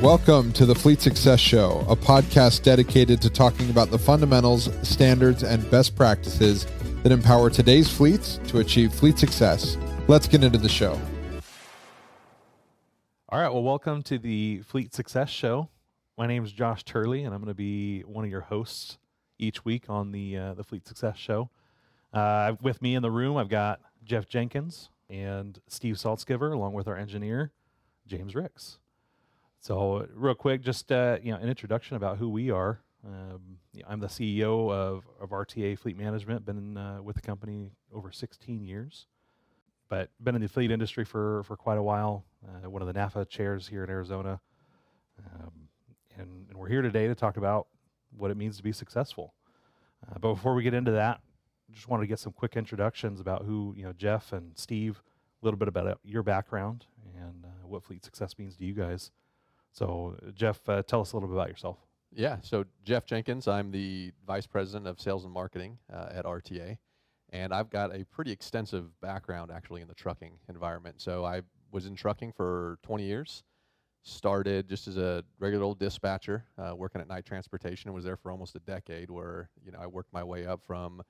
Welcome to the Fleet Success Show, a podcast dedicated to talking about the fundamentals, standards, and best practices that empower today's fleets to achieve fleet success. Let's get into the show. All right, well, welcome to the Fleet Success Show. My name is Josh Turley, and I'm going to be one of your hosts each week on the Fleet Success Show. With me in the room, I've got Jeff Jenkins and Steve Saltzgiver, along with our engineer, James Ricks. So real quick, just an introduction about who we are. I'm the CEO of RTA Fleet Management, been with the company over 16 years, but been in the fleet industry for quite a while, one of the NAFA chairs here in Arizona. And we're here today to talk about what it means to be successful. But before we get into that, just wanted to get some quick introductions about who, Jeff and Steve, a little bit about your background and what fleet success means to you guys. So, Jeff, tell us a little bit about yourself. Yeah, so Jeff Jenkins, I'm the Vice President of Sales and Marketing at RTA, and I've got a pretty extensive background actually in the trucking environment. So I was in trucking for 20 years, started just as a regular old dispatcher, working at night transportation, and was there for almost a decade where, I worked my way up from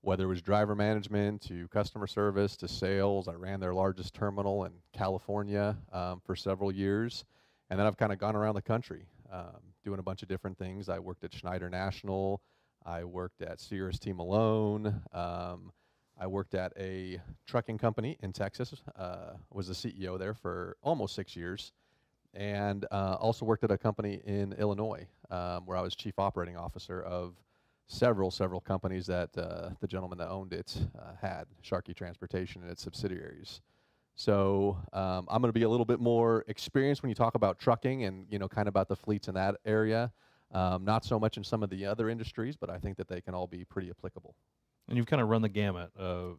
whether it was driver management to customer service to sales. I ran their largest terminal in California for several years. And then I've kind of gone around the country doing a bunch of different things. I worked at Schneider National. I worked at CRST Malone. I worked at a trucking company in Texas. Was the CEO there for almost 6 years. And also worked at a company in Illinois where I was chief operating officer of several companies that the gentleman that owned it had, Sharkey Transportation and its subsidiaries. So I'm going to be a little bit more experienced when you talk about trucking and, kind of about the fleets in that area. Not so much in some of the other industries, but I think that they can all be pretty applicable. And you've kind of run the gamut, for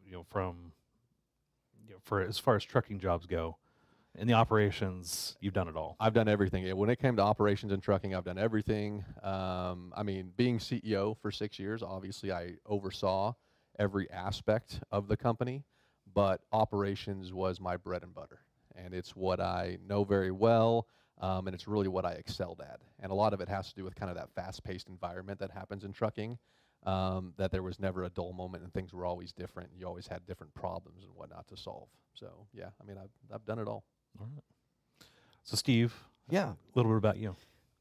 as far as trucking jobs go. In the operations, you've done it all. I've done everything. Yeah, when it came to operations and trucking, I've done everything. Being CEO for 6 years, obviously I oversaw every aspect of the company. But operations was my bread and butter, and it's what I know very well, and it's really what I excelled at. And a lot of it has to do with kind of that fast-paced environment that happens in trucking, that there was never a dull moment and things were always different. You always had different problems and whatnot to solve. So, yeah, I've done it all. All right. So, Steve, yeah, a little bit about you.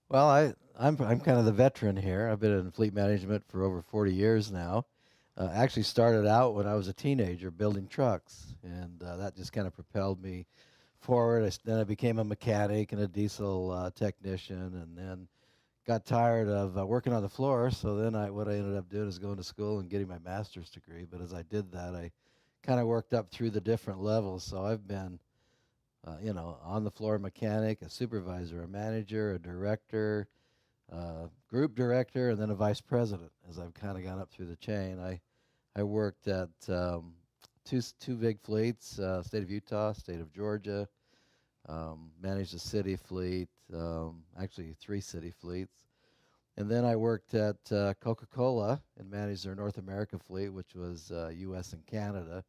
Well, I'm kind of the veteran here. I've been in fleet management for over 40 years now. Actually started out when I was a teenager building trucks, and that just kind of propelled me forward. Then I became a mechanic and a diesel technician, and then got tired of working on the floor. So then what I ended up doing is going to school and getting my master's degree. But as I did that, I kind of worked up through the different levels. So I've been, on the floor mechanic, a supervisor, a manager, a director, group director, and then a vice president. As I've kind of gone up through the chain, I worked at two big fleets, state of Utah, state of Georgia, managed a city fleet, actually 3 city fleets. And then I worked at Coca-Cola and managed their North America fleet, which was U.S. and Canada.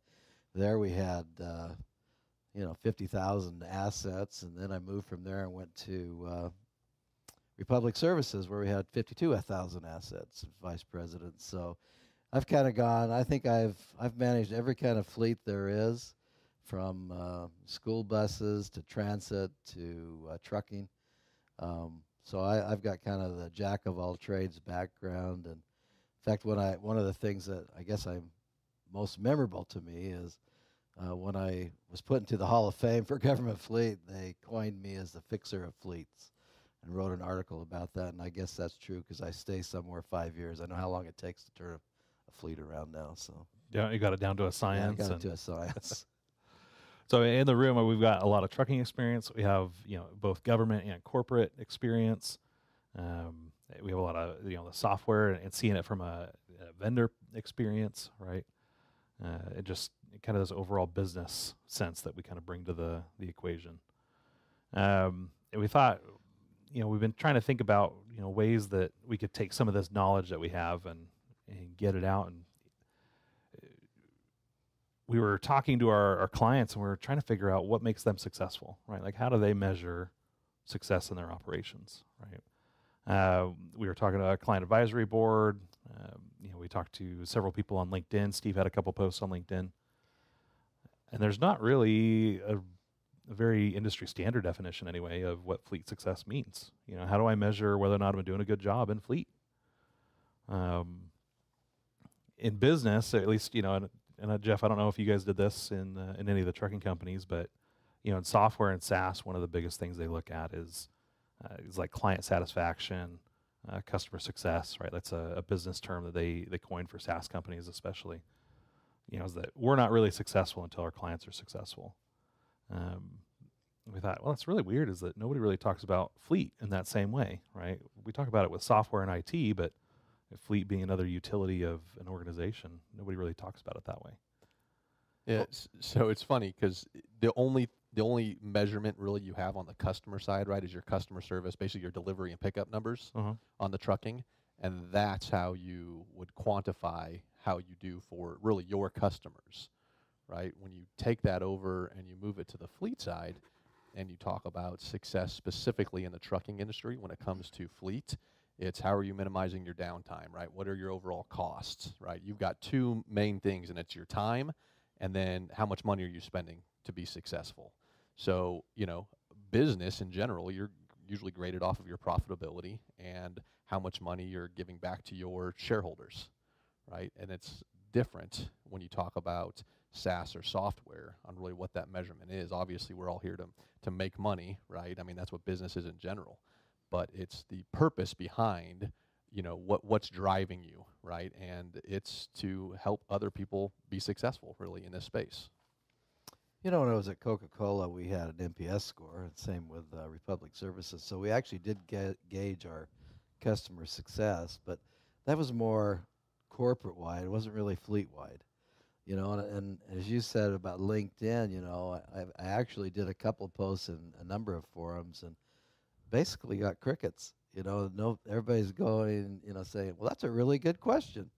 There we had, 50,000 assets, and then I moved from there and went to Republic Services, where we had 52,000 assets, vice president. So I've kind of gone. I think I've managed every kind of fleet there is, from school buses to transit to trucking. So I've got kind of the jack of all trades background. And in fact, one of the things that I guess I'm most memorable to me is when I was put into the Hall of Fame for government fleet, they coined me as the fixer of fleets and wrote an article about that. And I guess that's true because I stay somewhere 5 years. I know how long it takes to turn a fleet around now. So Yeah, you got it down to a science. Yeah, I got it to a science. So in the room, we've got a lot of trucking experience. We have, both government and corporate experience. We have a lot of, the software and seeing it from a vendor experience, right? It just kind of this overall business sense that we kind of bring to the equation. And we thought, we've been trying to think about, ways that we could take some of this knowledge that we have and get it out. And we were talking to our clients, and we were trying to figure out what makes them successful, right? Like, how do they measure success in their operations, right? We were talking to a client advisory board. We talked to several people on LinkedIn. Steve had a couple posts on LinkedIn. And there's not really a very industry standard definition anyway of what fleet success means. How do I measure whether or not I'm doing a good job in fleet? In business, at least, and Jeff, I don't know if you guys did this in any of the trucking companies, but in software and SaaS, one of the biggest things they look at is like client satisfaction, customer success, right? That's a business term that they coined for SaaS companies, especially. Is that we're not really successful until our clients are successful. We thought, well, it's really weird is that nobody really talks about fleet in that same way, right? We talk about it with software and IT, but fleet being another utility of an organization, nobody really talks about it that way. Yeah, so it's funny because the only measurement really you have on the customer side, right, is your customer service, basically your delivery and pickup numbers on the trucking, and that's how you would quantify how you do for really your customers, right? When you take that over and you move it to the fleet side and you talk about success specifically in the trucking industry when it comes to fleet, it's how are you minimizing your downtime, right? What are your overall costs, right? You've got two main things, and it's your time and then how much money are you spending to be successful. So, business in general, you're usually graded off of your profitability and how much money you're giving back to your shareholders, right? And it's different when you talk about SaaS or software on really what that measurement is. Obviously, we're all here to make money, right? I mean, that's what business is in general. But it's the purpose behind, what's driving you, right? And it's to help other people be successful, really, in this space. When I was at Coca-Cola, we had an NPS score, and same with Republic Services. So we actually did gauge our customer success, but that was more corporate-wide. It wasn't really fleet-wide. And as you said about LinkedIn, I actually did a couple of posts in a number of forums and basically got crickets. Everybody's going, saying, well, that's a really good question.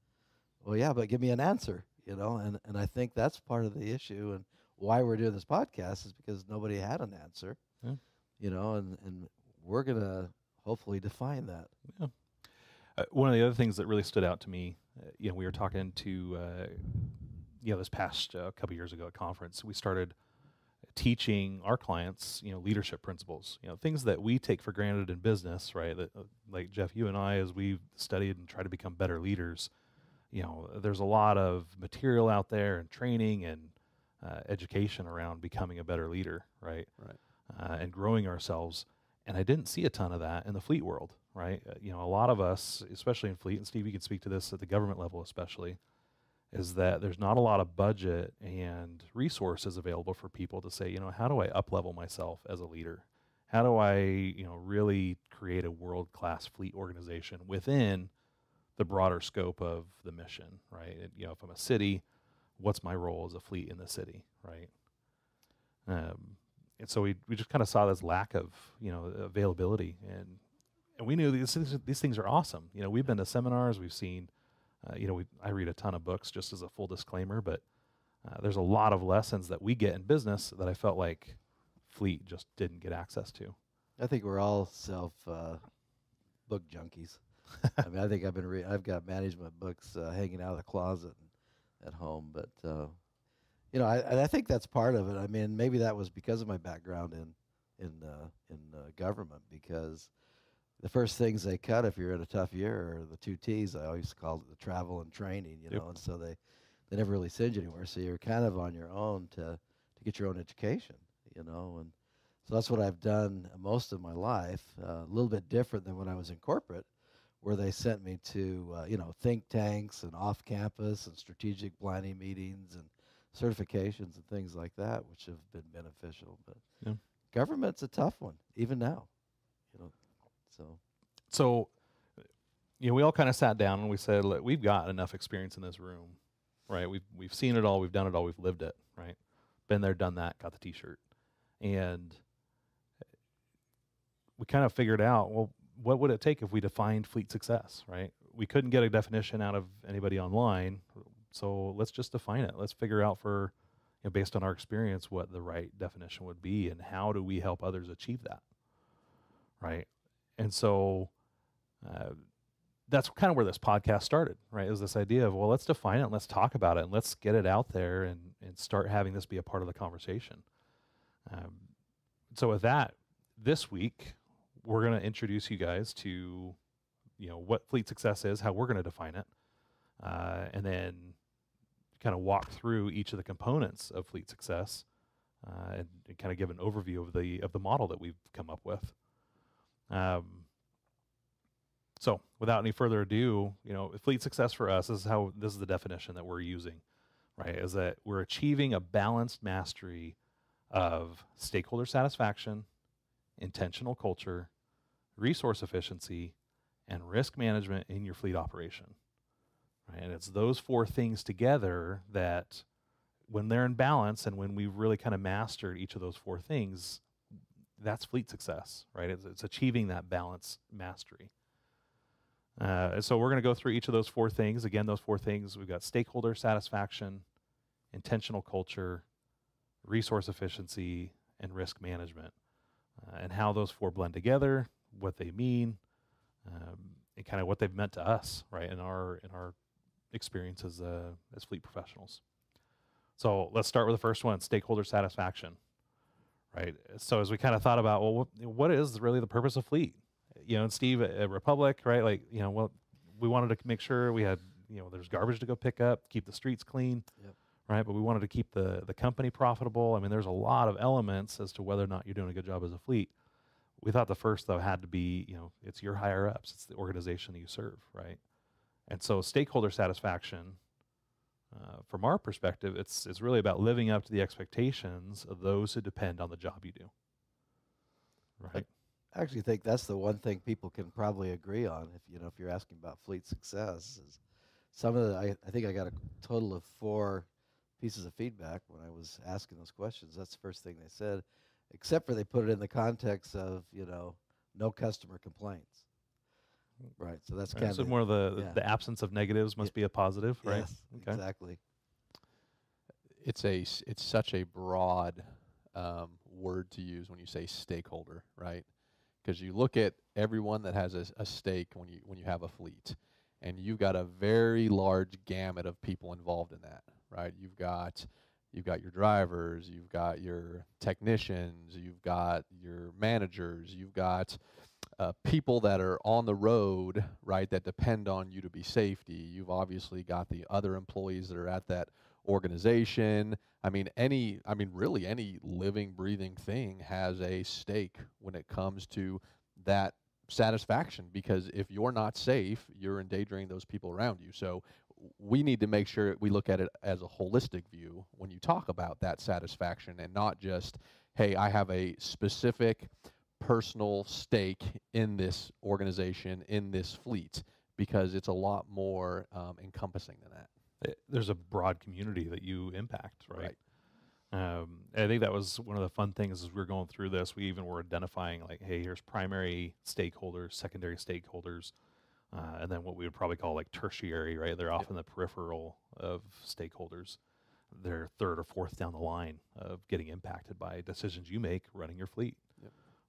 Well, yeah, but give me an answer, and I think that's part of the issue and why we're doing this podcast is because nobody had an answer, and we're going to hopefully define that. Yeah. One of the other things that really stood out to me, we were talking to, this past couple years ago at conference, we started teaching our clients, leadership principles, things that we take for granted in business, right? That, like Jeff, you and I, as we've studied and tried to become better leaders, there's a lot of material out there and training and education around becoming a better leader, right? And growing ourselves. And I didn't see a ton of that in the fleet world, right? A lot of us, especially in fleet, and Steve, you can speak to this at the government level especially, is that there's not a lot of budget and resources available for people to say, how do I up-level myself as a leader? How do I, really create a world-class fleet organization within the broader scope of the mission, right? And, if I'm a city, what's my role as a fleet in the city, right? And so we just kind of saw this lack of, availability, and we knew these things are awesome. We've been to seminars, we've seen, I read a ton of books just as a full disclaimer, but there's a lot of lessons that we get in business that I felt like fleet just didn't get access to. I think we're all book junkies. I mean, I think I've got management books hanging out of the closet at home, but I think that's part of it. I mean, maybe that was because of my background in government, because the first things they cut if you're in a tough year are the 2 T's. I always called it the travel and training, and so they never really send you anywhere. So you're kind of on your own to get your own education, and so that's what I've done most of my life. A little bit different than when I was in corporate, where they sent me to think tanks and off campus and strategic planning meetings and certifications and things like that, which have been beneficial. But government's a tough one, even now. So, we all kind of sat down and we said, look, we've got enough experience in this room, right? We've seen it all, we've done it all, we've lived it, right? Been there, done that, got the T-shirt. And we kind of figured out, well, what would it take if we defined fleet success, right? We couldn't get a definition out of anybody online, so let's just define it. Let's figure out based on our experience, what the right definition would be and how do we help others achieve that. right? And so that's kind of where this podcast started, right? Is this idea of, well, let's define it, and let's talk about it, and let's get it out there and start having this be a part of the conversation. So with that, this week, we're going to introduce you guys to, what fleet success is, how we're going to define it, and then kind of walk through each of the components of fleet success, and kind of give an overview of the model that we've come up with. So without any further ado, fleet success for us is this is the definition that we're using, right? Is that we're achieving a balanced mastery of stakeholder satisfaction, intentional culture, resource efficiency, and risk management in your fleet operation, right? And it's those four things together that, when they're in balance and when we've really kind of mastered each of those four things, that's fleet success, right? It's achieving that balance mastery. So we're going to go through each of those four things. Again, those four things, we've got stakeholder satisfaction, intentional culture, resource efficiency, and risk management, and how those four blend together, what they mean, and kind of what they've meant to us, right, in our experience as fleet professionals. So let's start with the first one, stakeholder satisfaction, right? So as we kind of thought about, well, what is really the purpose of fleet? And Steve at Republic, right? Like, we wanted to make sure we had, there's garbage to go pick up, keep the streets clean, Yep. right? But we wanted to keep the company profitable. I mean, there's a lot of elements as to whether or not you're doing a good job as a fleet. We thought the first, though, had to be, it's your higher ups. It's the organization that you serve, right? And so stakeholder satisfaction, from our perspective, it's really about living up to the expectations of those who depend on the job you do, right? I actually think that's the one thing people can probably agree on if you're asking about fleet success. Is some of I think I got a total of 4 pieces of feedback when I was asking those questions. That's the first thing they said, except for they put it in the context of no customer complaints. Right. So that's kind of so more of the absence of negatives must be a positive, right? Yes, okay. Exactly. It's such a broad word to use when you say stakeholder, right? Because you look at everyone that has a stake when you have a fleet, and you've got a very large gamut of people involved in that, right? You've got your drivers, you've got your technicians, you've got your managers, you've got people that are on the road, right, that depend on you to be safety. You've obviously got the other employees that are at that organization. Really any living, breathing thing has a stake when it comes to that satisfaction, because if you're not safe, you're endangering those people around you. So we need to make sure we look at it as a holistic view when you talk about that satisfaction, and not just, hey, I have a specific personal stake in this organization, in this fleet, because it's a lot more encompassing than that. There's a broad community that you impact, right? I think that was one of the fun things as we were going through this. We even were identifying, like, hey, here's primary stakeholders, secondary stakeholders, and then what we would probably call like tertiary, right? They're often the peripheral of stakeholders. They're third or fourth down the line of getting impacted by decisions you make running your fleet,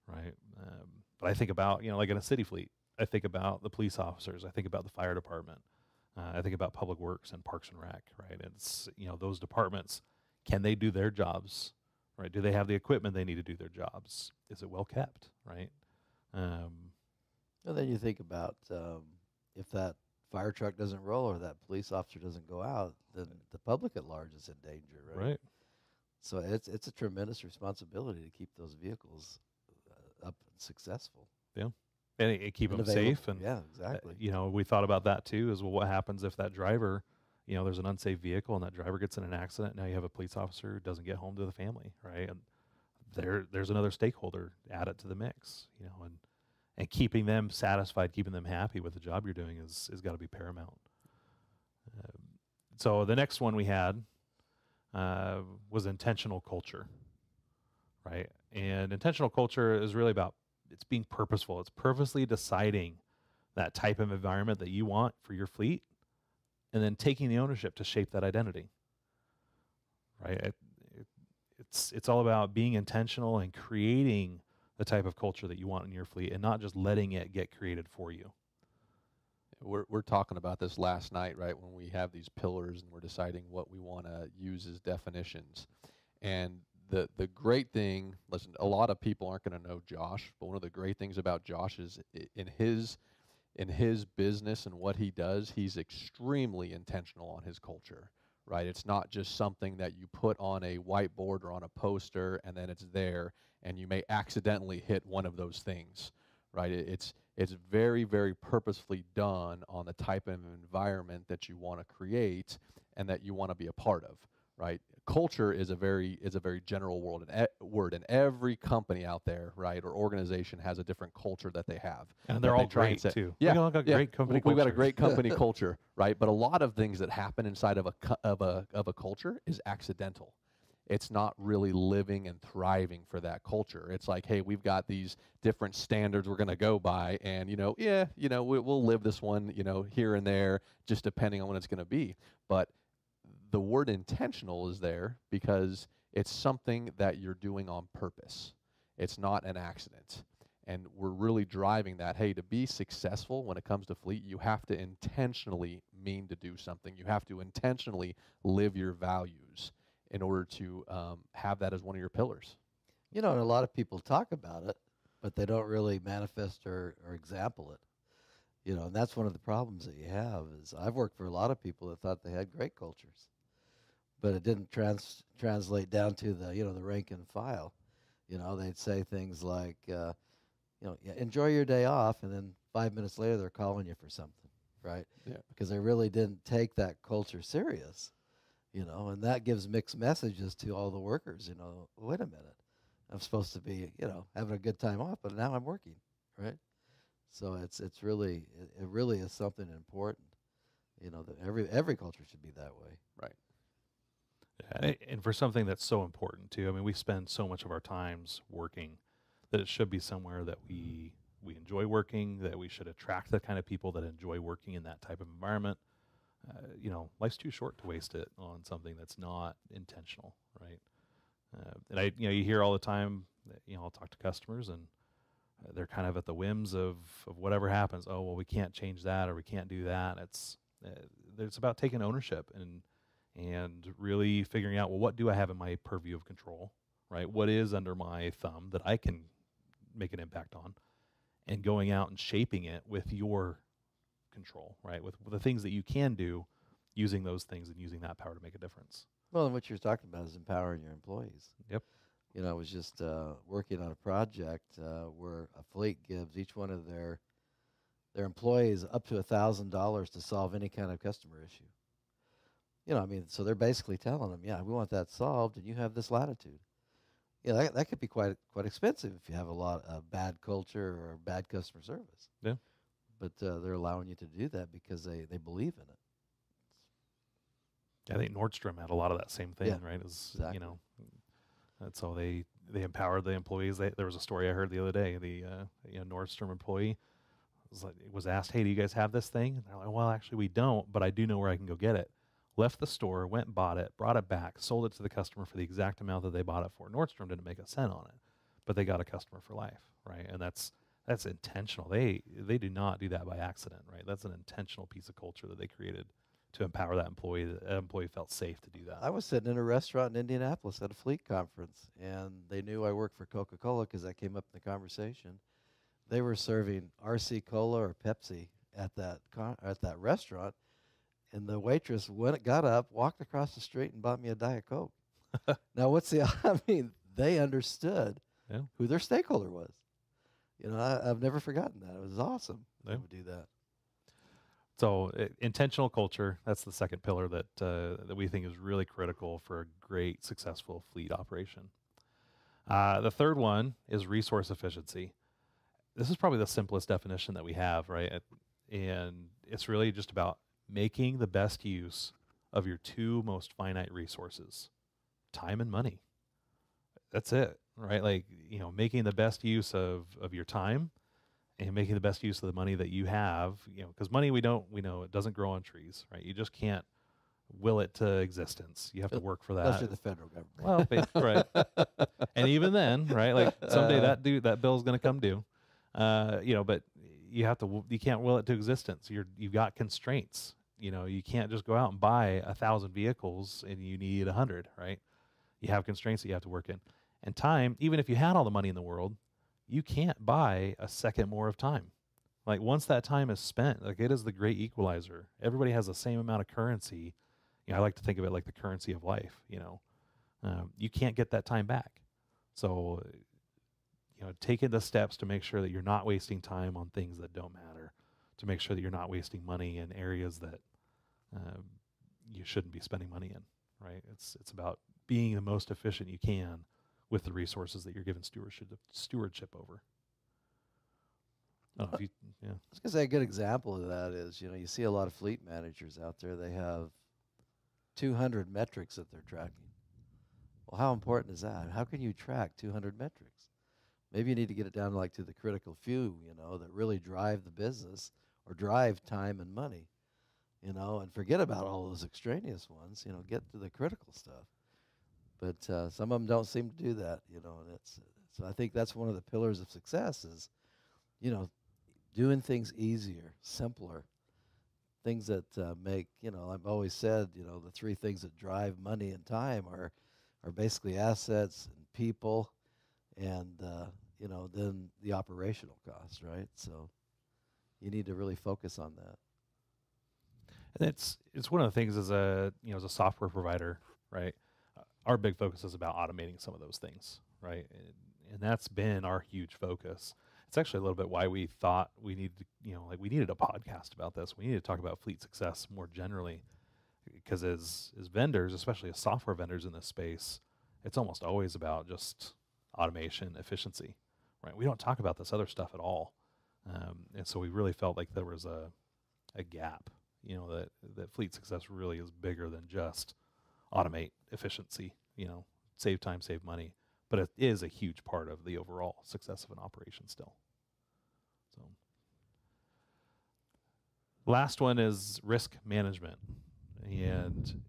right? But I think about, like in a city fleet, I think about the police officers, I think about the fire department, I think about public works and parks and rec, right? It's, those departments, can they do their jobs, right? Do they have the equipment they need to do their jobs? Is it well kept, right? And then you think about if that fire truck doesn't roll or that police officer doesn't go out, then the public at large is in danger, right? Right. So it's a tremendous responsibility to keep those vehicles up and successful. Yeah. And keep them available. safe. And, yeah, exactly. We thought about that too, is, well, what happens if that driver, there's an unsafe vehicle and that driver gets in an accident? Now you have a police officer who doesn't get home to the family, right? And there's another stakeholder added to the mix, and keeping them satisfied, keeping them happy with the job you're doing is got to be paramount. So the next one we had was intentional culture, right? And intentional culture is really about, it's being purposeful. It's purposely deciding that type of environment that you want for your fleet, and then taking the ownership to shape that identity, right? It's all about being intentional and creating the the type of culture that you want in your fleet and not just letting it get created for you. We're talking about this last night, right, when we have these pillars and we're deciding what we want to use as definitions. And the great thing, listen, a lot of people aren't going to know Josh, but one of the great things about Josh is in his business and what he does, he's extremely intentional on his culture, right? It's not just something that you put on a whiteboard or on a poster and then it's there and you may accidentally hit one of those things, right? It's very, very purposefully done on the type of environment that you want to create and that you want to be a part of, right? Culture is a very general word, and every company out there, right, or organization has a different culture that they have, and they're all great too. Yeah, we've got great company. We've got a great company culture, right? But a lot of things that happen inside of a culture is accidental. It's not really living and thriving for that culture. It's like, hey, we've got these different standards we're going to go by, and we'll live this one, here and there, just depending on what it's going to be. But the word intentional is there because it's something that you're doing on purpose. It's not an accident. And we're really driving that, hey, to be successful when it comes to fleet, you have to intentionally mean to do something. You have to intentionally live your values in order to have that as one of your pillars. And a lot of people talk about it, but they don't really manifest or example it. And that's one of the problems that you have is I've worked for a lot of people that thought they had great cultures, but it didn't translate down to the rank and file. They'd say things like, enjoy your day off, and then 5 minutes later they're calling you for something, right? Yeah. Because they really didn't take that culture serious. And that gives mixed messages to all the workers. Wait a minute, I'm supposed to be, having a good time off, but now I'm working, right? So it really is something important. That every culture should be that way. Right. And for something that's so important too, I mean, we spend so much of our times working that it should be somewhere that we enjoy working, that we should attract the kind of people that enjoy working in that type of environment. Life's too short to waste it on something that's not intentional, right? And you hear all the time that, I'll talk to customers and they're kind of at the whims of whatever happens. Oh, well, we can't change that or we can't do that. It's about taking ownership and really figuring out, well, what do I have in my purview of control, right? What is under my thumb that I can make an impact on, and going out and shaping it with your control, right? With the things that you can do, using those things and using that power to make a difference. Well, and what you're talking about is empowering your employees. Yep. I was just working on a project where a fleet gives each one of their employees up to $1,000 to solve any kind of customer issue. So they're basically telling them, yeah, we want that solved, and you have this latitude. That could be quite expensive if you have a lot of bad culture or bad customer service. Yeah. But they're allowing you to do that because they believe in it. I think Nordstrom had a lot of that same thing, right? Exactly. And so they empowered the employees. There was a story I heard the other day. The Nordstrom employee was asked, "Hey, do you guys have this thing?" And they're like, "Well, actually, we don't, but I do know where I can go get it." Left the store, went and bought it, brought it back, sold it to the customer for the exact amount that they bought it for. Nordstrom didn't make a cent on it, but they got a customer for life, right? And that's intentional. They do not do that by accident, right? That's an intentional piece of culture that they created to empower that employee. That employee felt safe to do that. I was sitting in a restaurant in Indianapolis at a fleet conference, and they knew I worked for Coca-Cola because that came up in the conversation. They were serving RC Cola or Pepsi at that restaurant, and the waitress got up, walked across the street, and bought me a Diet Coke. Now, they understood who their stakeholder was. I've never forgotten that. It was awesome. They would do that. So intentional culture, that's the second pillar that we think is really critical for a great, successful fleet operation. The third one is resource efficiency. This is probably the simplest definition that we have, right? And it's really just about making the best use of your two most finite resources, time and money. That's it, right? Making the best use of your time and making the best use of the money that you have, because money we know it doesn't grow on trees, right? You just can't will it to existence. You have to work for that. Unless you're the federal government. Well, right. And even then, right? Like someday that bill's going to come due. But you can't will it to existence. You've got constraints. You can't just go out and buy 1,000 vehicles and you need 100, right? You have constraints that you have to work in. And time, even if you had all the money in the world, you can't buy a second more of time. Like once that time is spent, like it is the great equalizer. Everybody has the same amount of currency. I like to think of it like the currency of life. You can't get that time back. So, taking the steps to make sure that you're not wasting time on things that don't matter, to make sure that you're not wasting money in areas that you shouldn't be spending money in. Right? It's about being the most efficient you can with the resources that you're given stewardship over. I don't know if you, yeah. I was going to say a good example of that is, you see a lot of fleet managers out there. They have 200 metrics that they're tracking. Well, how important is that? How can you track 200 metrics? Maybe you need to get it down to the critical few, that really drive the business or drive time and money, and forget about all those extraneous ones, get to the critical stuff. But some of them don't seem to do that, and so I think that's one of the pillars of success is, doing things easier, simpler, things that make, I've always said, the three things that drive money and time are basically assets and people and, then the operational costs, right? So you need to really focus on that. And it's one of the things as a software provider, right? Our big focus is about automating some of those things, right? And that's been our huge focus. It's actually a little bit why we thought we needed we needed a podcast about this. We need to talk about fleet success more generally, because as vendors, especially as software vendors in this space, it's almost always about just automation, efficiency, right? We don't talk about this other stuff at all. And so we really felt like there was a gap, that fleet success really is bigger than just automate, efficiency, save time, save money. But it is a huge part of the overall success of an operation still. So, last one is risk management. And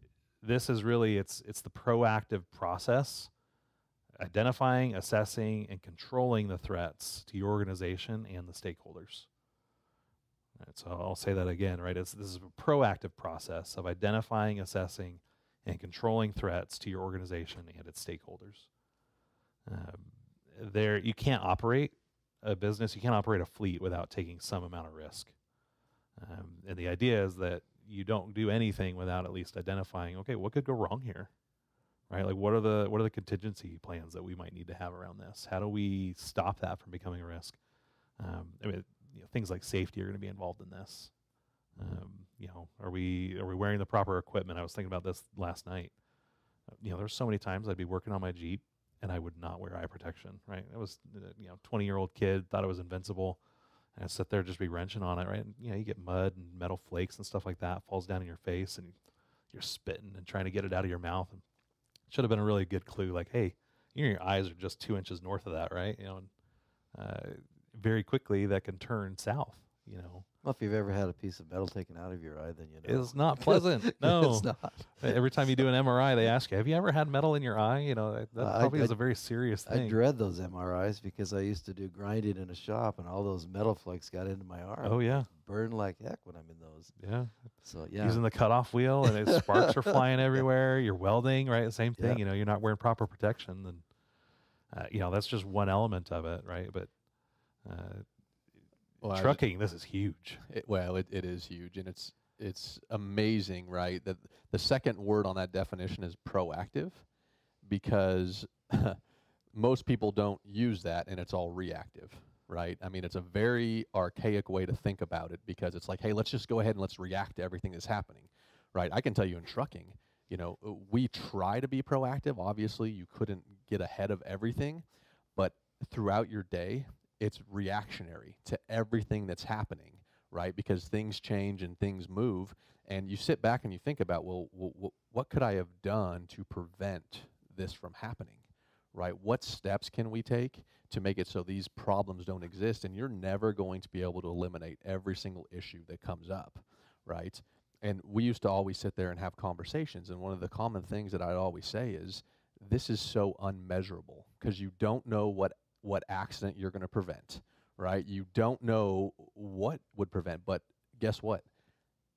this is really, it's the proactive process, identifying, assessing, and controlling the threats to your organization and the stakeholders. Right, so I'll say that again, right? This is a proactive process of identifying, assessing, and controlling threats to your organization and its stakeholders. You can't operate a business, you can't operate a fleet without taking some amount of risk. And the idea is that you don't do anything without at least identifying, okay, what could go wrong here, right? Like what are the contingency plans that we might need to have around this? How do we stop that from becoming a risk? Things like safety are going to be involved in this. Are we wearing the proper equipment? I was thinking about this last night. There's so many times I'd be working on my Jeep and I would not wear eye protection, right? It was, 20-year-old kid, thought it was invincible. And I'd sit there, just be wrenching on it, right? And, you get mud and metal flakes and stuff like that, falls down in your face, and you're spitting and trying to get it out of your mouth. And it should have been a really good clue, like, hey, your eyes are just 2 inches north of that, right? Very quickly that can turn south, Well, if you've ever had a piece of metal taken out of your eye, then you know. It's not pleasant. No. It's not. Every time you do an MRI, they ask you, have you ever had metal in your eye? That probably is a very serious thing. I dread those MRIs because I used to do grinding in a shop, and all those metal flakes got into my arm. Oh, yeah. Burn like heck when I'm in those. Yeah. So, yeah. Using the cutoff wheel, and sparks are flying everywhere. You're welding, right? The same thing. Yeah. You're not wearing proper protection. And, that's just one element of it, right? But trucking, this is huge. It is huge, and it's amazing, right? That the second word on that definition is proactive, because most people don't use that, and it's all reactive, right? I mean, it's a very archaic way to think about it, because it's like, hey, let's just go ahead and let's react to everything that's happening, right? I can tell you in trucking, we try to be proactive. Obviously, you couldn't get ahead of everything, but throughout your day, it's reactionary to everything that's happening, right? Because things change and things move, and you sit back and you think about, well, what could I have done to prevent this from happening, right? What steps can we take to make it so these problems don't exist? And you're never going to be able to eliminate every single issue that comes up, right? And we used to always sit there and have conversations, and one of the common things that I'd always say is, this is so unmeasurable because you don't know what accident you're going to prevent, right? You don't know what would prevent, but guess what?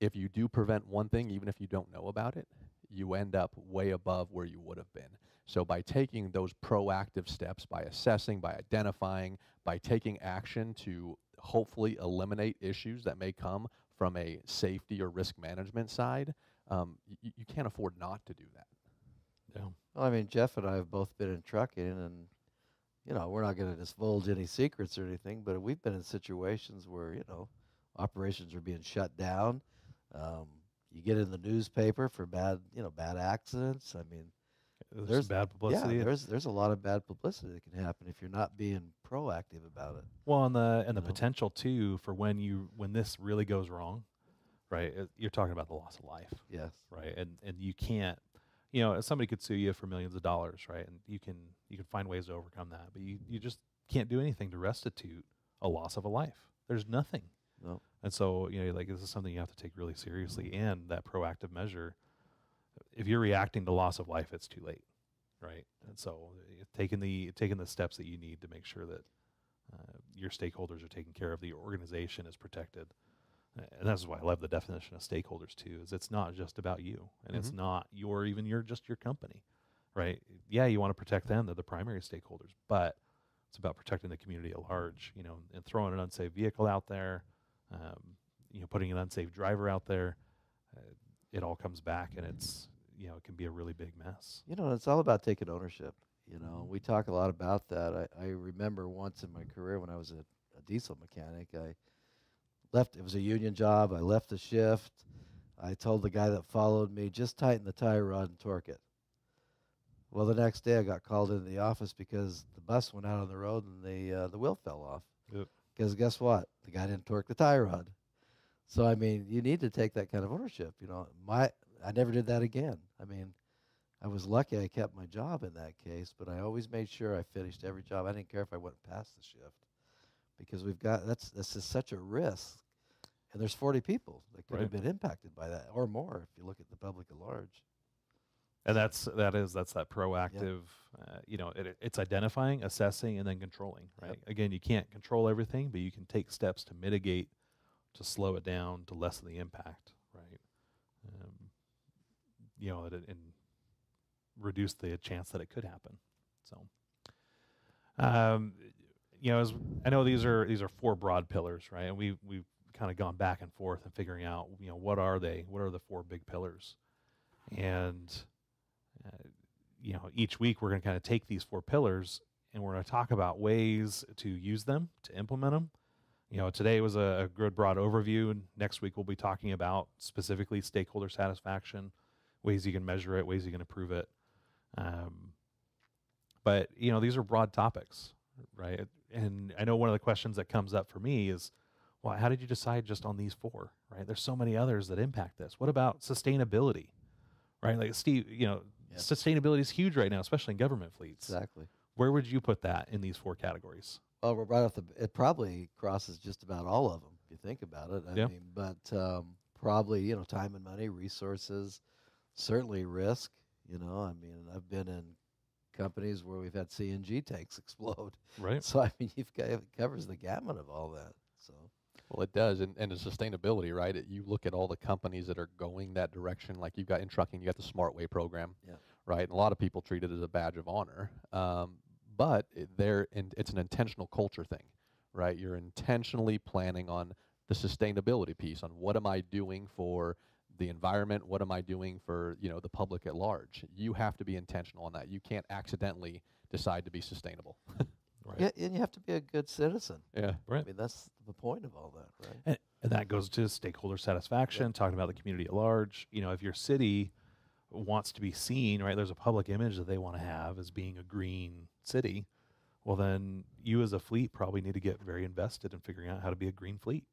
If you do prevent one thing, even if you don't know about it, you end up way above where you would have been. So by taking those proactive steps, by assessing, by identifying, by taking action to hopefully eliminate issues that may come from a safety or risk management side, you can't afford not to do that. Yeah. Well, I mean, Jeff and I have both been in trucking, and we're not going to divulge any secrets or anything, but we've been in situations where operations are being shut down. You get in the newspaper for bad accidents. I mean, There's bad publicity. Yeah, there's a lot of bad publicity that can happen if you're not being proactive about it. Well, and the potential too for when this really goes wrong, right? You're talking about the loss of life. Yes. Right. And you can't, somebody could sue you for millions of dollars, right? And you can find ways to overcome that, but you just can't do anything to restitute a loss of a life. There's nothing. No. And so, this is something you have to take really seriously, and that proactive measure. If you're reacting to loss of life, it's too late, right? And so, taking the steps that you need to make sure that your stakeholders are taken care of, the organization is protected, and that's why I love the definition of stakeholders too. Is it's not just about you, and it's not your company, right? Yeah, you want to protect them; they're the primary stakeholders, but it's about protecting the community at large, and throwing an unsafe vehicle out there, putting an unsafe driver out there. It all comes back, and it's it can be a really big mess. It's all about taking ownership. We talk a lot about that. I remember once in my career when I was a diesel mechanic, I left. It was a union job. I left the shift. I told the guy that followed me, just tighten the tie rod and torque it. Well, the next day I got called into the office because the bus went out on the road and the wheel fell off. Yep. Because guess what? The guy didn't torque the tie rod. So, I mean, you need to take that kind of ownership. I never did that again. I mean, I was lucky I kept my job in that case, but I always made sure I finished every job. I didn't care if I went past the shift, because that's just such a risk. And there's 40 people that could have been impacted by that, or more if you look at the public at large. And that's that proactive, it's identifying, assessing, and then controlling, right? Yep. Again, you can't control everything, but you can take steps to mitigate, to slow it down, to lessen the impact, right? And reduce the chance that it could happen. So, as I know, these are 4 broad pillars, right? And we've kind of gone back and forth and figuring out, what are they? What are the 4 big pillars? And each week we're going to kind of take these 4 pillars and we're going to talk about ways to use them, to implement them. Today was a good broad overview, and next week we'll be talking about specifically stakeholder satisfaction, ways you can measure it, ways you can improve it. But these are broad topics, right? And I know one of the questions that comes up for me is, well, how did you decide just on these 4, right? There's so many others that impact this. What about sustainability, right? Like Steve, sustainability is huge right now, especially in government fleets. Exactly. Where would you put that in these 4 categories? Well, we're right off it probably crosses just about all of them, if you think about it. I mean, but probably, time and money, resources, certainly risk. I mean, I've been in companies where we've had CNG tanks explode. Right. So, I mean, it covers the gamut of all that. So. Well, it does, and the sustainability, right? You look at all the companies that are going that direction. Like you've got in trucking, you got the Smart Way program, right? And a lot of people treat it as a badge of honor, but it's an intentional culture thing, right? You're intentionally planning on the sustainability piece, on what am I doing for the environment, what am I doing for the public at large. You have to be intentional on that. You can't accidentally decide to be sustainable. Right. Yeah, and you have to be a good citizen. Yeah, right. I mean, that's the point of all that, right? And that goes to stakeholder satisfaction, talking about the community at large. If your city wants to be seen, right, there's a public image that they want to have as being a green city, well, then you as a fleet probably need to get very invested in figuring out how to be a green fleet,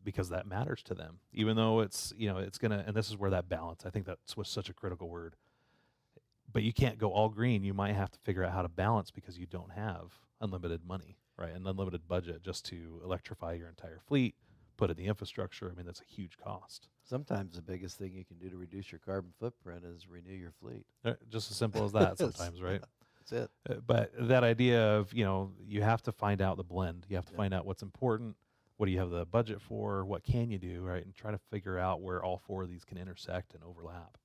because that matters to them. Even though it's going to, and this is where that balance, I think that's was such a critical word. But you can't go all green. You might have to figure out how to balance, because you don't have unlimited money, right? An unlimited budget just to electrify your entire fleet, put in the infrastructure. I mean, that's a huge cost. Sometimes the biggest thing you can do to reduce your carbon footprint is renew your fleet. Just as simple as that sometimes, right? That's it. But that idea of, you have to find out the blend. You have to find out what's important. What do you have the budget for? What can you do, right? And try to figure out where all four of these can intersect and overlap.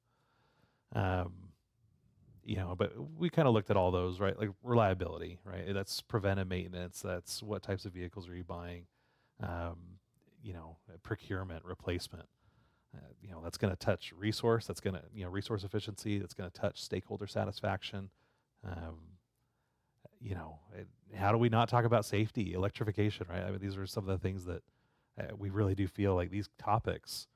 But we kind of looked at all those, right? Like reliability, right? That's preventive maintenance. That's what types of vehicles are you buying? Procurement, replacement. That's going to touch resource. That's going to, resource efficiency. That's going to touch stakeholder satisfaction. How do we not talk about safety, electrification, right? I mean, these are some of the things that we really do feel like these topics,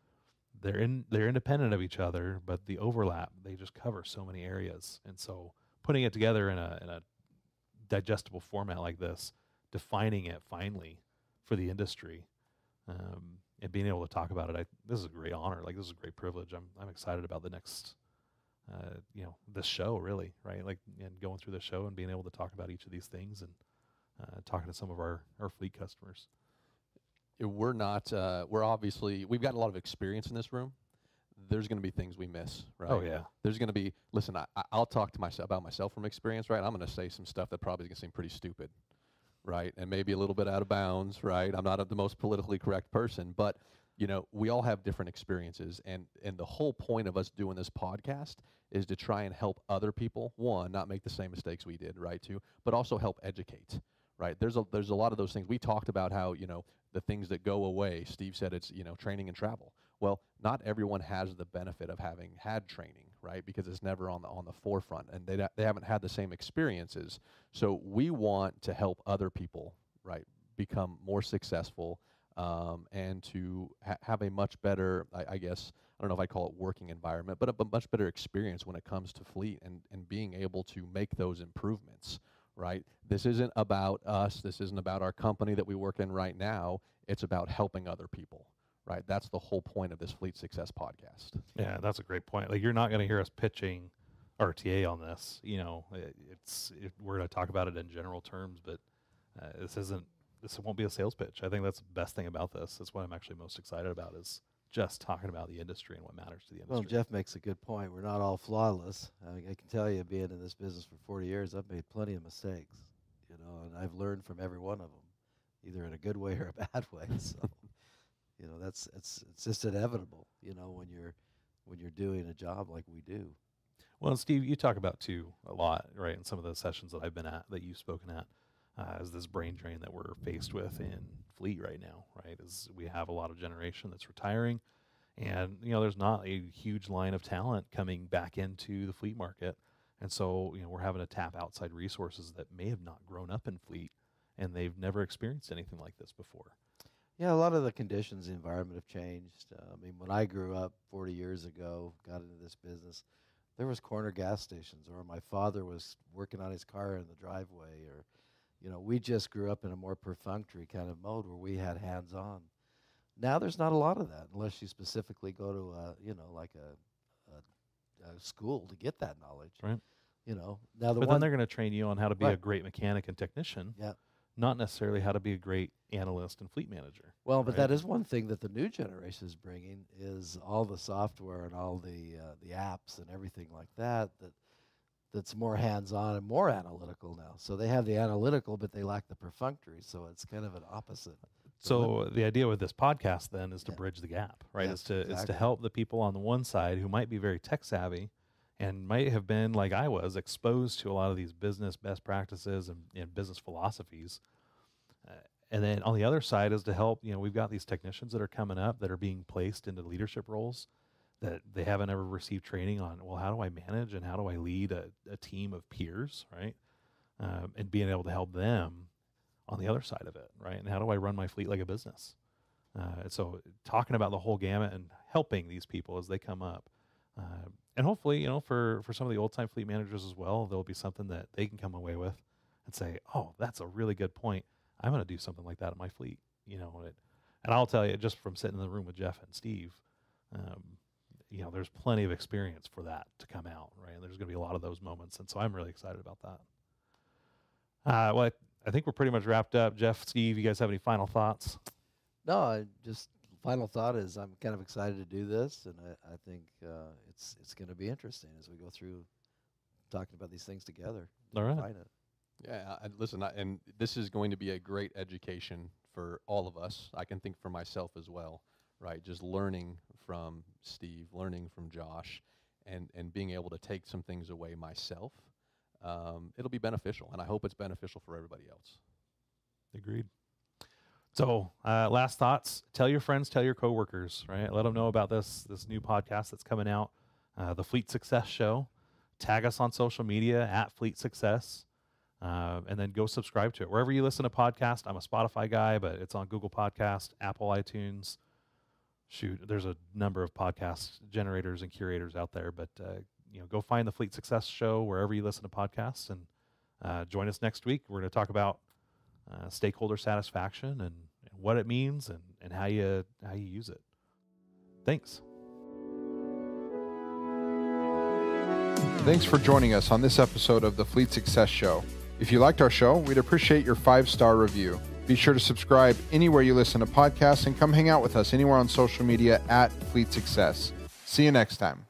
they're independent of each other, but the overlap, they just cover so many areas. And so putting it together in a digestible format like this, defining it finally for the industry, and being able to talk about it, this is a great honor. Like, this is a great privilege. I'm excited about the next, this show, really, right? Like, and going through the show and being able to talk about each of these things and talking to some of our fleet customers. We're not, we've got a lot of experience in this room. There's going to be things we miss, right? Oh, yeah. There's going to be, listen, I'll talk to about myself from experience, right? I'm going to say some stuff that probably is going to seem pretty stupid, right? And maybe a little bit out of bounds, right? I'm not the most politically correct person, but, we all have different experiences. And the whole point of us doing this podcast is to try and help other people, one, not make the same mistakes we did, right? Two, but also help educate, right? There's a lot of those things. We talked about how, the things that go away. Steve said it's, training and travel. Well, not everyone has the benefit of having had training, right? Because it's never on the forefront, and they haven't had the same experiences. So we want to help other people, right, become more successful, and to have a much better, I guess, I don't know if I call it working environment, but a much better experience when it comes to fleet and being able to make those improvements. Right? This isn't about us. This isn't about our company that we work in right now. It's about helping other people, right? That's the whole point of this Fleet Success podcast. Yeah, that's a great point. Like, you're not going to hear us pitching RTA on this. We're going to talk about it in general terms, but this won't be a sales pitch. I think that's the best thing about this. That's what I'm actually most excited about, is just talking about the industry and what matters to the industry. Well, Jeff makes a good point. We're not all flawless. I can tell you, being in this business for 40 years, I've made plenty of mistakes, and I've learned from every one of them, either in a good way or a bad way. So, it's just inevitable, when you're doing a job like we do. Well, Steve, you talk about too a lot, right, in some of the sessions that I've been at, that you've spoken at, is this brain drain that we're faced with in fleet right now, right? Is we have a lot of generation that's retiring, and there's not a huge line of talent coming back into the fleet market, and so we're having to tap outside resources that may have not grown up in fleet, and they've never experienced anything like this before. Yeah, a lot of the conditions, the environment have changed. When I grew up 40 years ago, got into this business, there was corner gas stations, or my father was working on his car in the driveway, or we just grew up in a more perfunctory kind of mode where we had hands-on. Now there's not a lot of that, unless you specifically go to a school to get that knowledge. Right. Now but then they're going to train you on how to be right. a great mechanic and technician. Yeah. Not necessarily how to be a great analyst and fleet manager. Well, but that is one thing that the new generation is bringing, is all the software and all the apps and everything like that's more hands-on and more analytical now. So they have the analytical, but they lack the perfunctory. So it's kind of an opposite. So the idea with this podcast then is to bridge the gap, right? Yes, Is to help the people on the one side who might be very tech savvy and might have been, like I was, exposed to a lot of these business best practices and business philosophies. And then on the other side is to help, we've got these technicians that are coming up that are being placed into leadership roles that they haven't ever received training on. Well, how do I manage and how do I lead a team of peers, right? And being able to help them on the other side of it, right? And how do I run my fleet like a business? So talking about the whole gamut and helping these people as they come up. And hopefully, for some of the old-time fleet managers as well, there'll be something that they can come away with and say, oh, that's a really good point. I'm going to do something like that in my fleet, and I'll tell you, just from sitting in the room with Jeff and Steve, there's plenty of experience for that to come out, right? And there's going to be a lot of those moments, and so I'm really excited about that. Well, I think we're pretty much wrapped up. Jeff, Steve, you guys have any final thoughts? No, final thought is I'm kind of excited to do this, and I think it's going to be interesting as we go through talking about these things together. All right. Find it. Yeah, listen, and this is going to be a great education for all of us. I can think for myself as well, right? Just learning from Steve, learning from Josh, and being able to take some things away myself. It'll be beneficial, and I hope it's beneficial for everybody else. Agreed. So, last thoughts. Tell your friends, tell your coworkers, right? Let them know about this new podcast that's coming out, the Fleet Success Show. Tag us on social media at Fleet Success, and then go subscribe to it. Wherever you listen to podcasts, I'm a Spotify guy, but it's on Google Podcast, Apple iTunes. Shoot, there's a number of podcast generators and curators out there, but go find the Fleet Success Show wherever you listen to podcasts, and join us next week. We're going to talk about stakeholder satisfaction and what it means and how you use it. Thanks. Thanks for joining us on this episode of the Fleet Success Show. If you liked our show, we'd appreciate your 5-star review. Be sure to subscribe anywhere you listen to podcasts and come hang out with us anywhere on social media at Fleet Success. See you next time.